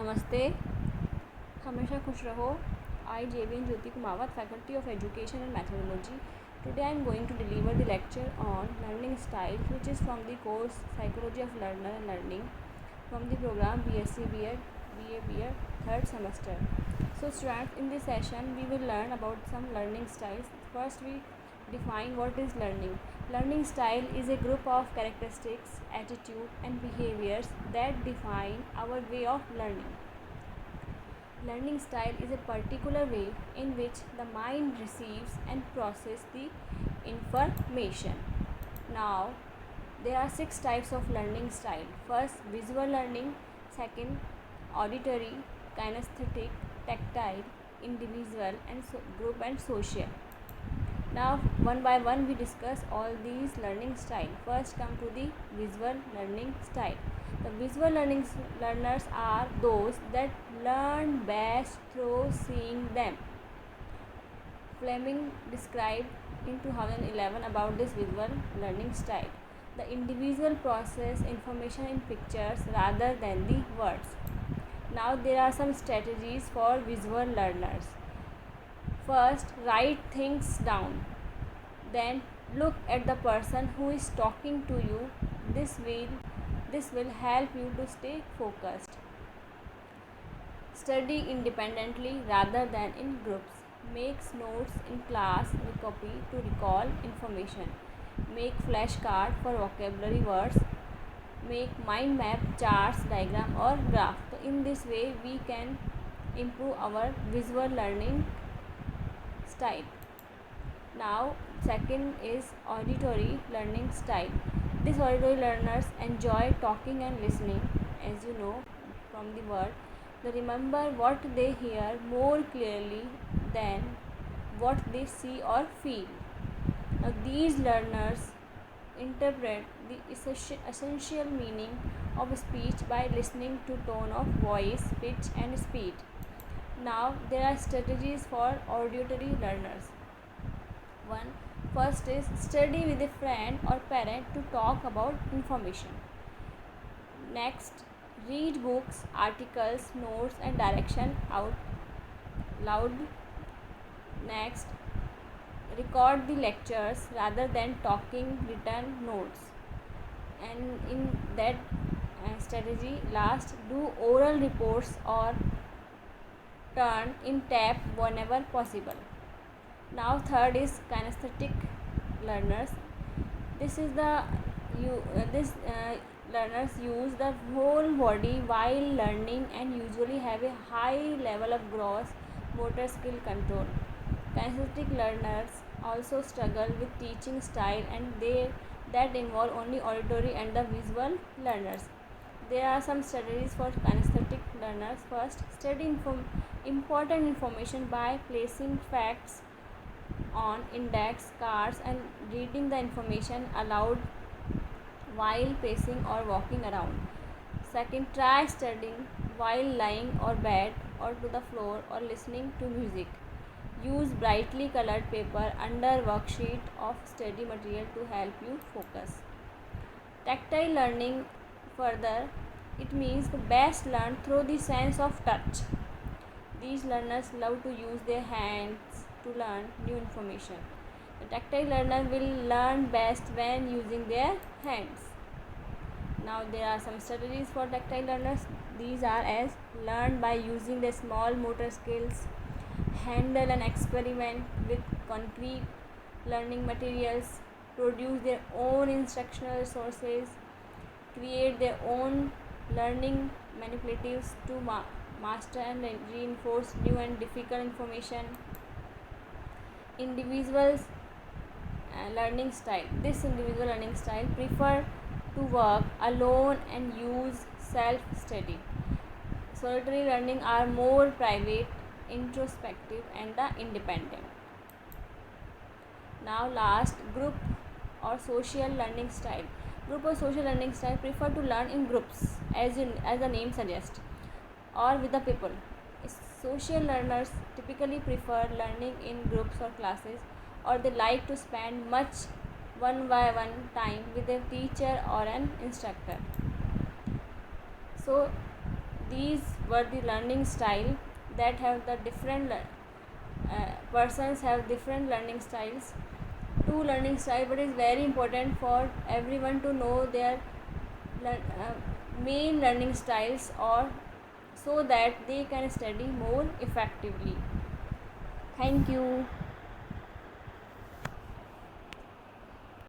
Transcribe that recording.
नमस्ते, हमेशा खुश रहो। I, JVN Jyoti Kumawat, Faculty of Education and Methodology. Today I am going to deliver the lecture on learning styles, which is from the course Psychology of Learner and Learning from the program BSc B.Ed, BA B.Ed, third semester. So students, in this session we will learn about some learning styles. First we define what is learning. Learning style is a group of characteristics, attitude and behaviors that define our way of learning. Learning style is a particular way in which the mind receives and processes the information. Now, there are 6 types of learning style. First, visual learning. Second, auditory, kinesthetic, tactile, individual and group and social. Now, one by one we discuss all these learning style. First, come to the visual learning style. The visual learners are those that learn best through seeing them. Fleming described in 2011 about this visual learning style. The individual process information in pictures rather than the words. Now there are some strategies for visual learners. First, write things down. Then look at the person who is talking to you. This will help you to stay focused. Study independently rather than in groups. Make notes in class, recopy to recall information. Make flashcard for vocabulary words. Make mind map, charts, diagram or graph. So in this way we can improve our visual learning style. Now second is auditory learning style. These auditory learners enjoy talking and listening, as you know from the word. They remember what they hear more clearly than what they see or feel. Now these learners interpret the essential meaning of speech by listening to tone of voice, pitch and speed. Now there are strategies for auditory learners. First is study with a friend or parent to talk about information. Next, read books, articles, notes and direction out loud. Next, record the lectures rather than talking written notes. And in that strategy, last, do oral reports or turn in tap whenever possible. Now third is kinesthetic learners. Learners use the whole body while learning and usually have a high level of gross motor skill control. Kinesthetic learners also struggle with teaching style and that involve only auditory and the visual learners. There are some strategies for kinesthetic learners. First, study important information by placing facts on index cards and reading the information aloud while pacing or walking around. Second, try studying while lying on bed or to the floor or listening to music. Use brightly colored paper under worksheet of study material to help you focus. Tactile learning, further, it means the best learned through the sense of touch. These learners love to use their hands to learn new information. The tactile learner will learn best when using their hands. Now there are some strategies for tactile learners. These are as learn by using their small motor skills, handle and experiment with concrete learning materials, produce their own instructional resources, create their own learning manipulatives to master and reinforce new and difficult information. Individuals learning style. This individual learning style prefer to work alone and use self-study. Solitary learning are more private, introspective and the independent. Now last, group or social learning style. Group or social learning style prefer to learn in groups as the name suggests or with the people. Social learners typically prefer learning in groups or classes, or they like to spend much one-by-one time with a teacher or an instructor. So these were the learning style that have the different persons have different learning styles, two learning style, but it's very important for everyone to know their main learning styles, or so that they can study more effectively. Thank you.